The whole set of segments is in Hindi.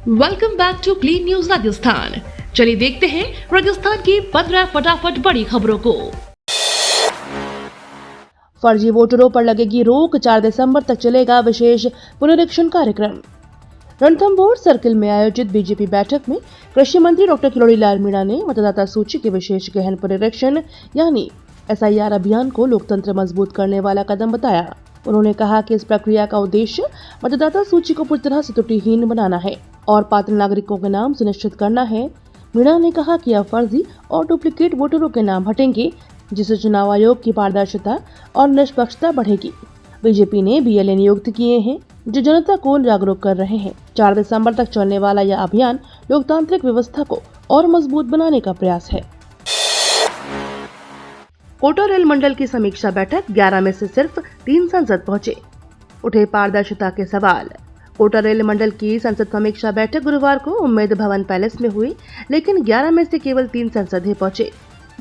Welcome back to Clean News Rajasthan. चलिए देखते हैं राजस्थान की 15 फटाफट बड़ी खबरों को। फर्जी वोटरों पर लगेगी रोक, 4 दिसंबर तक चलेगा विशेष पुनरीक्षण कार्यक्रम। रणथंभौर सर्किल में आयोजित बीजेपी बैठक में कृषि मंत्री डॉक्टर किरोड़ी लाल मीणा ने मतदाता सूची के विशेष गहन पुनरीक्षण यानी SIR अभियान को लोकतंत्र मजबूत करने वाला कदम बताया। उन्होंने कहा कि इस प्रक्रिया का उद्देश्य मतदाता सूची को पूरी तरह से त्रुटिहीन बनाना है और पात्र नागरिकों के नाम सुनिश्चित करना है। मीणा ने कहा कि अब फर्जी और डुप्लीकेट वोटरों के नाम हटेंगे, जिससे चुनाव आयोग की पारदर्शिता और निष्पक्षता बढ़ेगी। बीजेपी ने BLA नियुक्त किए हैं जो जनता को जागरूक कर रहे हैं। 4 दिसंबर तक चलने वाला यह अभियान लोकतांत्रिक व्यवस्था को और मजबूत बनाने का प्रयास है। कोटा रेल मंडल की समीक्षा बैठक, 11 में से सिर्फ 3 सांसद पहुंचे, उठे पारदर्शिता के सवाल। कोटा रेल मंडल की संसद समीक्षा बैठक गुरुवार को उम्मेद भवन पैलेस में हुई, लेकिन 11 में से केवल 3 सांसद ही पहुंचे।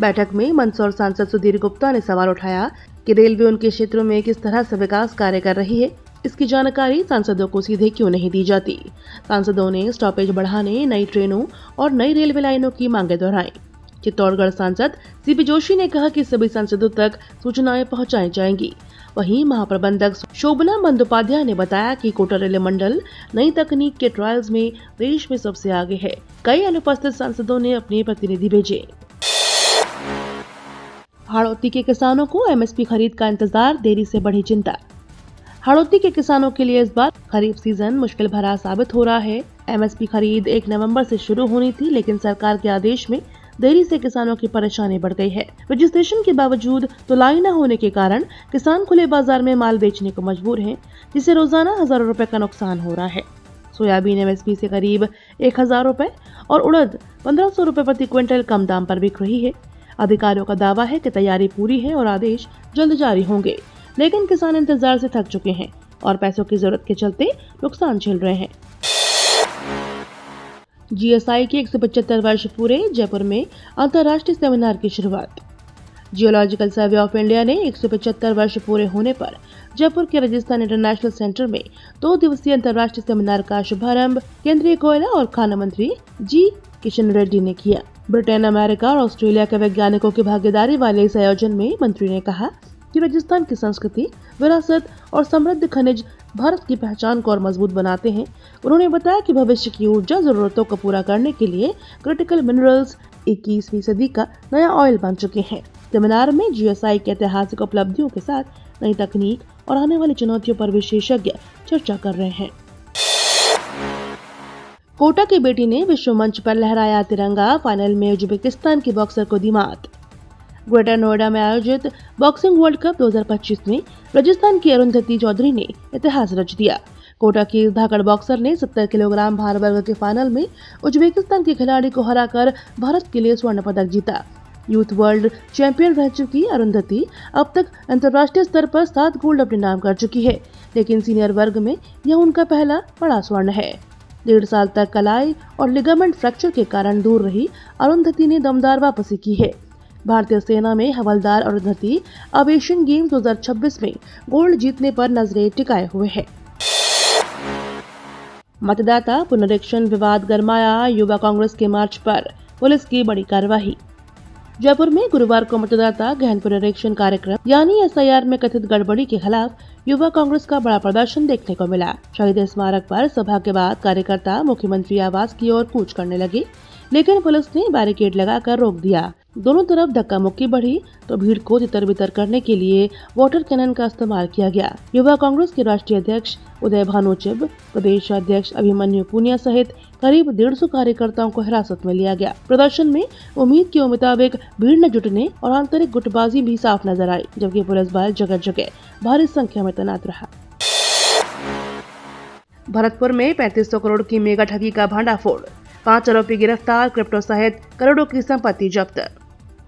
बैठक में मंदसौर सांसद सुधीर गुप्ता ने सवाल उठाया कि रेलवे उनके क्षेत्रों में किस तरह से विकास कार्य कर रही है, इसकी जानकारी सांसदों को सीधे क्यों नहीं दी जाती। सांसदों ने स्टॉपेज बढ़ाने, नई ट्रेनों और नई रेलवे लाइनों की मांगे दोहराई। चित्तौड़गढ़ सांसद CP जोशी ने कहा कि सभी सांसदों तक सूचनाएं पहुंचाई जाएंगी। वहीं महाप्रबंधक शोभना बंदोपाध्याय ने बताया कि कोटा रेल मंडल नई तकनीक के ट्रायल्स में देश में सबसे आगे है। कई अनुपस्थित सांसदों ने अपने प्रतिनिधि भेजे। हाड़ौती के किसानों को MSP खरीद का इंतजार, देरी से बढ़ी चिंता। हाड़ौती के किसानों के लिए इस बार खरीफ सीजन मुश्किल भरा साबित हो रहा है। MSP खरीद 1 नवंबर से शुरू होनी थी, लेकिन सरकार के आदेश में देरी से किसानों की परेशानी बढ़ गई है। रजिस्ट्रेशन के बावजूद तुलाई न होने के कारण किसान खुले बाजार में माल बेचने को मजबूर हैं, जिससे रोजाना हजारों रुपए का नुकसान हो रहा है। सोयाबीन MSP से करीब 1000 रुपए और उड़द 1500 रुपए प्रति क्विंटल कम दाम पर बिक रही है। अधिकारियों का दावा है कि तैयारी पूरी है और आदेश जल्द जारी होंगे, लेकिन किसान इंतजार से थक चुके हैं और पैसों की जरूरत के चलते नुकसान झेल रहे हैं। GSI के 175 वर्ष पूरे, जयपुर में अंतर्राष्ट्रीय सेमिनार की शुरुआत। जियोलॉजिकल सर्वे ऑफ इंडिया ने 175 वर्ष पूरे होने पर जयपुर के राजस्थान इंटरनेशनल सेंटर में 2 दिवसीय अंतर्राष्ट्रीय सेमिनार का शुभारंभ केंद्रीय कोयला और खान मंत्री G. किशन रेड्डी ने किया। ब्रिटेन, अमेरिका और ऑस्ट्रेलिया के वैज्ञानिकों की भागीदारी वाले इस आयोजन में मंत्री ने कहा कि राजस्थान की संस्कृति, विरासत और समृद्ध खनिज भारत की पहचान को और मजबूत बनाते हैं। उन्होंने बताया कि भविष्य की ऊर्जा जरूरतों को पूरा करने के लिए क्रिटिकल मिनरल्स 21वीं सदी का नया ऑयल बन चुके हैं। सेमिनार में GSI की ऐतिहासिक उपलब्धियों के साथ नई तकनीक और आने वाली चुनौतियों पर विशेषज्ञ चर्चा कर रहे हैं। कोटा की बेटी ने विश्व मंच पर लहराया तिरंगा, फाइनल में उज्बेकिस्तान की बॉक्सर को दी मात। ग्रेटर नोएडा में आयोजित बॉक्सिंग वर्ल्ड कप 2025 में राजस्थान की अरुंधति चौधरी ने इतिहास रच दिया। कोटा की इस धाकड़ बॉक्सर ने 70 किलोग्राम भार वर्ग के फाइनल में उज्बेकिस्तान के खिलाड़ी को हराकर भारत के लिए स्वर्ण पदक जीता। यूथ वर्ल्ड चैंपियन रह चुकी अरुंधति अब तक अंतर्राष्ट्रीय स्तर पर 7 गोल्ड अपने नाम कर चुकी है, लेकिन सीनियर वर्ग में यह उनका पहला बड़ा स्वर्ण है। 1.5 साल तक कलाई और लिगामेंट फ्रैक्चर के कारण दूर रही अरुंधति ने दमदार वापसी की है। भारतीय सेना में हवलदार अरुंधति अब एशियन गेम्स 2026 में गोल्ड जीतने पर नजरें टिकाए हुए है। मतदाता पुनरीक्षण विवाद गरमाया, युवा कांग्रेस के मार्च पर पुलिस की बड़ी कार्रवाई। जयपुर में गुरुवार को मतदाता गहन पुनरीक्षण कार्यक्रम यानी SIR में कथित गड़बड़ी के खिलाफ युवा कांग्रेस का बड़ा प्रदर्शन देखने को मिला। शहीद स्मारक पर सभा के बाद कार्यकर्ता मुख्यमंत्री आवास की ओर कूच करने लगे, लेकिन पुलिस ने बैरिकेड लगाकर रोक दिया। दोनों तरफ धक्का मुक्की बढ़ी तो भीड़ को तितर बितर करने के लिए वाटर कैनन का इस्तेमाल किया गया। युवा कांग्रेस के राष्ट्रीय अध्यक्ष उदय भानु चिब, प्रदेश अध्यक्ष अभिमन्यु पुनिया सहित करीब 150 कार्यकर्ताओं को हिरासत में लिया गया। प्रदर्शन में उम्मीद के मुताबिक भीड़ न जुटने और आंतरिक गुटबाजी भी साफ नजर आई, जबकि पुलिस बल जगह जगह भारी संख्या में तैनात रहा। भरतपुर में 3500 करोड़ की मेगा ठगी का भांडाफोड़, 5 आरोपी गिरफ्तार, क्रिप्टो सहित करोड़ों की संपत्ति जब्त।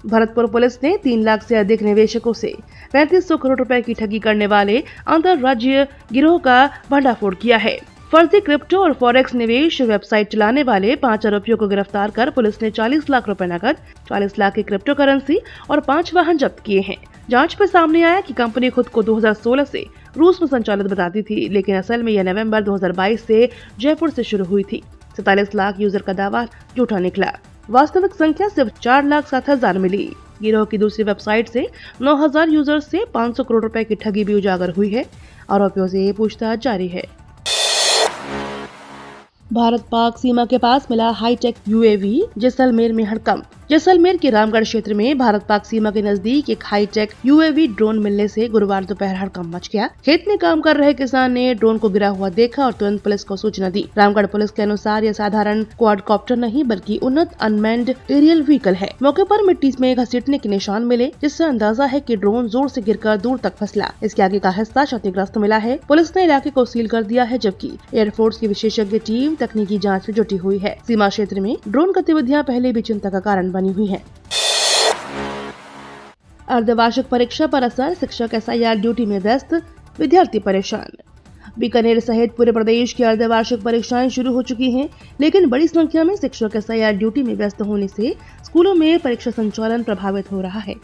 भरतपुर पुलिस ने 3 लाख से अधिक निवेशकों से 3500 करोड़ रुपए की ठगी करने वाले अंतर्राज्यीय गिरोह का भंडाफोड़ किया है। फर्जी क्रिप्टो और फॉरेक्स निवेश वेबसाइट चलाने वाले 5 आरोपियों को गिरफ्तार कर पुलिस ने 40 लाख रुपए नकद, 40 लाख की क्रिप्टो करेंसी और 5 वाहन जब्त किए हैं। जांच में सामने आया कि कंपनी खुद को 2016 से रूस में संचालित बताती थी, लेकिन असल में यह नवंबर 2022 से जयपुर से शुरू हुई थी। 47 लाख यूजर का दावा झूठा निकला। वास्तविक संख्या सिर्फ 4,07,000 मिली। गिरोह की दूसरी वेबसाइट से 9,000 यूजर्स से 500 करोड़ रुपए की ठगी भी उजागर हुई है। आरोपियों से पूछताछ जारी है। भारत पाक सीमा के पास मिला हाईटेक यूएवी, जैसलमेर में हड़कंप। जैसलमेर के रामगढ़ क्षेत्र में भारत पाक सीमा के नजदीक एक हाईटेक यूएवी ड्रोन मिलने से गुरुवार दोपहर हड़कंप मच गया। खेत में काम कर रहे किसान ने ड्रोन को गिरा हुआ देखा और तुरंत पुलिस को सूचना दी। रामगढ़ पुलिस के अनुसार यह साधारण क्वाडकॉप्टर नहीं बल्कि उन्नत अनमैन्ड एरियल व्हीकल है। मौके पर मिट्टी में घसीटने के निशान मिले, जिससे अंदाजा है कि ड्रोन जोर से गिरकर दूर तक फंसला। इसके आगे का हिस्सा क्षतिग्रस्त मिला है। पुलिस ने इलाके को सील कर दिया है, जबकि एयरफोर्स की विशेषज्ञ टीम तकनीकी जांच में जुटी हुई है। सीमा क्षेत्र में ड्रोन गतिविधियां पहले भी चिंता का कारण बनी हुई हैं। अर्धवार्षिक परीक्षा पर असर, शिक्षक एसआईआर ड्यूटी में व्यस्त, विद्यार्थी परेशान। बीकानेर सहित पूरे प्रदेश की अर्धवार्षिक परीक्षाएं शुरू हो चुकी हैं, लेकिन बड़ी संख्या में शिक्षक एसआईआर ड्यूटी में व्यस्त होने से स्कूलों में परीक्षा संचालन प्रभावित हो रहा है।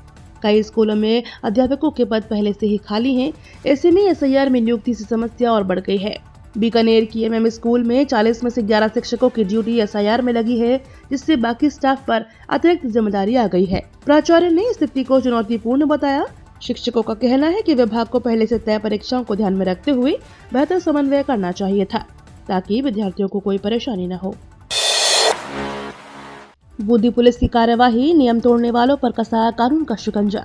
कई स्कूलों में अध्यापकों के पद पहले से ही खाली हैं। ऐसे में एसआईआर में नियुक्ति से समस्या और बढ़ गई है। बीकानेर की एमएम स्कूल में 40 में से 11 शिक्षकों की ड्यूटी एसआईआर में लगी है, जिससे बाकी स्टाफ पर अतिरिक्त जिम्मेदारी आ गई है। प्राचार्य ने स्थिति को चुनौतीपूर्ण बताया। शिक्षकों का कहना है कि विभाग को पहले से तय परीक्षाओं को ध्यान में रखते हुए बेहतर समन्वय करना चाहिए था, ताकि विद्यार्थियों को कोई परेशानी न हो। बूंदी पुलिस की कार्यवाही, नियम तोड़ने वालों पर कसा कानून का शिकंजा।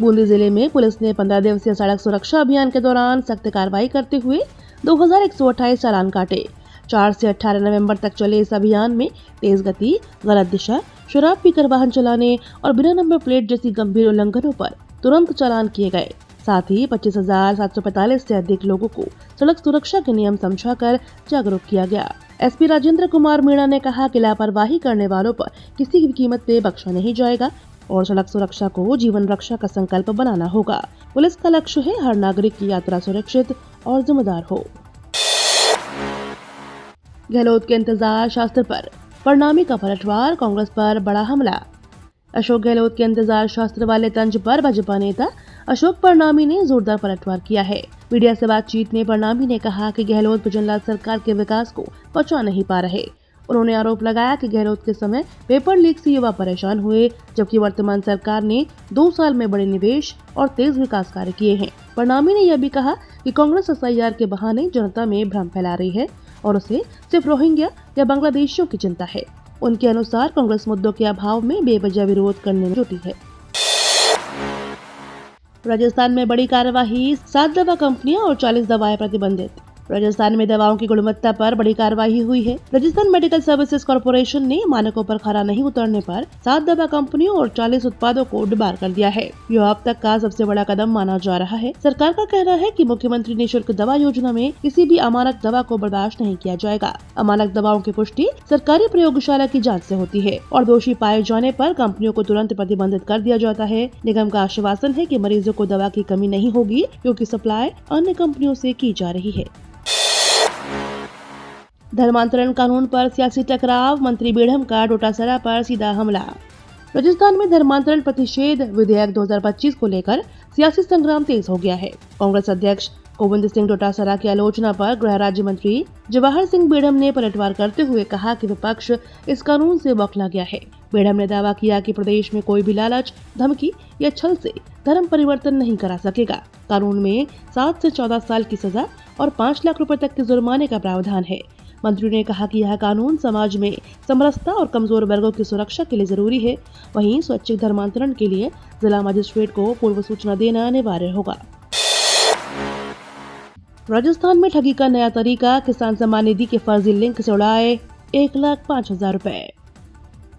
बूंदी जिले में पुलिस ने 15 दिवसीय सड़क सुरक्षा अभियान के दौरान सख्त कार्रवाई करते हुए 2128 चालान काटे। 4 से 18 नवंबर तक चले इस अभियान में तेज गति, गलत दिशा, शराब पीकर वाहन चलाने और बिना नंबर प्लेट जैसी गंभीर उल्लंघनों पर तुरंत चालान किए गए। साथ ही 25,745 से अधिक लोगों को सड़क सुरक्षा के नियम समझाकर जागरूक किया गया। एसपी राजेंद्र कुमार मीणा ने कहा कि लापरवाही करने वालों पर किसी भी कीमत पे बख्शा नहीं जाएगा और सड़क सुरक्षा को जीवन रक्षा का संकल्प बनाना होगा। पुलिस का लक्ष्य है हर नागरिक की यात्रा सुरक्षित और जिम्मेदार हो। गहलोत के इंतजार शास्त्र पर परनामी का पलटवार, कांग्रेस पर बड़ा हमला। अशोक गहलोत के इंतजार शास्त्र वाले तंज पर भाजपा नेता अशोक परनामी ने जोरदार पलटवार किया है। मीडिया से बातचीत में परनामी ने कहा कि गहलोत भजनलाल सरकार के विकास को पचा नहीं पा रहे। उन्होंने आरोप लगाया कि गहलोत के समय पेपर लीक से युवा परेशान हुए, जबकि वर्तमान सरकार ने 2 साल में बड़े निवेश और तेज विकास कार्य किए हैं। परनामी ने यह भी कहा कि कांग्रेस एसआईआर के बहाने जनता में भ्रम फैला रही है और उसे सिर्फ रोहिंग्या या बांग्लादेशियों की चिंता है। उनके अनुसार कांग्रेस मुद्दों के अभाव में बेवजह विरोध करने में जुटी है। राजस्थान में बड़ी कार्यवाही, 7 दवा कंपनियां और 40 दवाएं प्रतिबंधित। राजस्थान में दवाओं की गुणवत्ता पर बड़ी कार्रवाई हुई है। राजस्थान मेडिकल सर्विसेज कॉर्पोरेशन ने मानकों पर खरा नहीं उतरने पर 7 दवा कंपनियों और 40 उत्पादों को डिबार कर दिया है। यह अब तक का सबसे बड़ा कदम माना जा रहा है। सरकार का कहना है कि मुख्यमंत्री निःशुल्क दवा योजना में किसी भी अमानक दवा को बर्दाश्त नहीं किया जाएगा। अमानक दवाओं की पुष्टि सरकारी प्रयोगशाला की जाँच से होती है और दोषी पाए जाने पर कंपनियों को तुरंत प्रतिबंधित कर दिया जाता है। निगम का आश्वासन है कि मरीजों को दवा की कमी नहीं होगी, क्योंकि सप्लाई अन्य कंपनियों से की जा रही है। धर्मांतरण कानून पर सियासी टकराव, मंत्री बेढ़म का डोटासरा पर सीधा हमला। राजस्थान में धर्मांतरण प्रतिषेध विधेयक 2025 को लेकर सियासी संग्राम तेज हो गया है। कांग्रेस अध्यक्ष गोविंद सिंह डोटासरा की आलोचना पर गृह राज्य मंत्री जवाहर सिंह बेढ़म ने पलटवार करते हुए कहा कि विपक्ष इस कानून से बौखला गया है। बेढ़म ने दावा किया कि प्रदेश में कोई भी लालच, धमकी या छल से धर्म परिवर्तन नहीं करा सकेगा। कानून में 7 से 14 साल की सजा और 5 लाख रुपए तक के जुर्माने का प्रावधान है। मंत्री ने कहा कि यह कानून समाज में समरसता और कमजोर वर्गों की सुरक्षा के लिए जरूरी है। वहीं स्वैच्छिक धर्मांतरण के लिए जिला मजिस्ट्रेट को पूर्व सूचना देना अनिवार्य होगा। राजस्थान में ठगी का नया तरीका, किसान सम्मान निधि के फर्जी लिंक से उड़ाए 1,05,000 रुपए।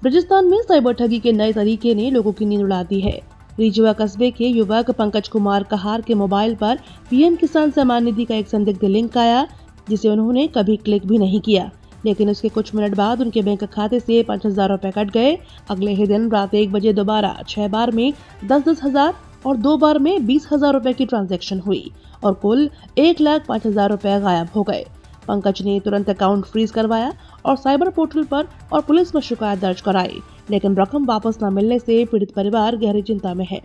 राजस्थान में साइबर ठगी के नए तरीके ने लोगों की नींद उड़ा दी है। रिजवा कस्बे के युवक पंकज कुमार कहार के मोबाइल पर पीएम किसान सम्मान निधि का एक संदिग्ध लिंक आया, जिसे उन्होंने कभी क्लिक भी नहीं किया, लेकिन उसके कुछ मिनट बाद उनके बैंक खाते से 5,000 रुपए कट गए। अगले ही दिन रात 1 बजे दोबारा 6 बार में 10-10 हजार और 2 बार में 20,000 रुपए की ट्रांजैक्शन हुई और कुल 1,05,000 रुपए गायब हो गए। पंकज ने तुरंत अकाउंट फ्रीज करवाया और साइबर पोर्टल पर और पुलिस में शिकायत दर्ज कराई, लेकिन रकम वापस न मिलने से पीड़ित परिवार गहरी चिंता में है।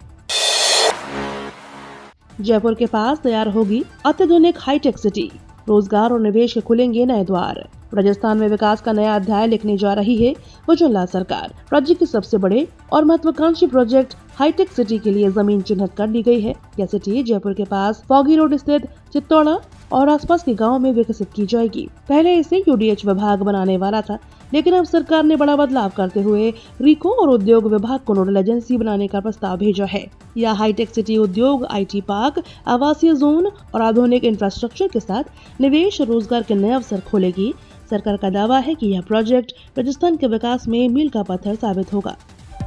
जयपुर के पास तैयार होगी अत्याधुनिक हाईटेक सिटी। रोजगार और निवेश के खुलेंगे नए द्वार। राजस्थान में विकास का नया अध्याय लिखने जा रही है वजुंधरा सरकार। राज्य के सबसे बड़े और महत्वाकांक्षी प्रोजेक्ट हाईटेक सिटी के लिए जमीन चिन्हित कर ली गई है। यह सिटी जयपुर के पास फॉगी रोड स्थित चित्तौड़ा और आसपास के गाँव में विकसित की जाएगी। पहले इसे यूडीएच विभाग बनाने वाला था, लेकिन अब सरकार ने बड़ा बदलाव करते हुए रीको और उद्योग विभाग को नोडल एजेंसी बनाने का प्रस्ताव भेजा है। यह हाईटेक सिटी उद्योग, IT पार्क, आवासीय जोन और आधुनिक इंफ्रास्ट्रक्चर के साथ निवेश और रोजगार के नए अवसर खोलेगी। सरकार का दावा है कि यह प्रोजेक्ट राजस्थान के विकास में मील का पत्थर साबित होगा।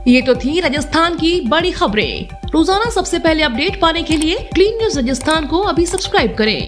ये तो थी राजस्थान की बड़ी खबरें। रोजाना सबसे पहले अपडेट पाने के लिए क्लीन न्यूज राजस्थान को अभी सब्सक्राइब करें।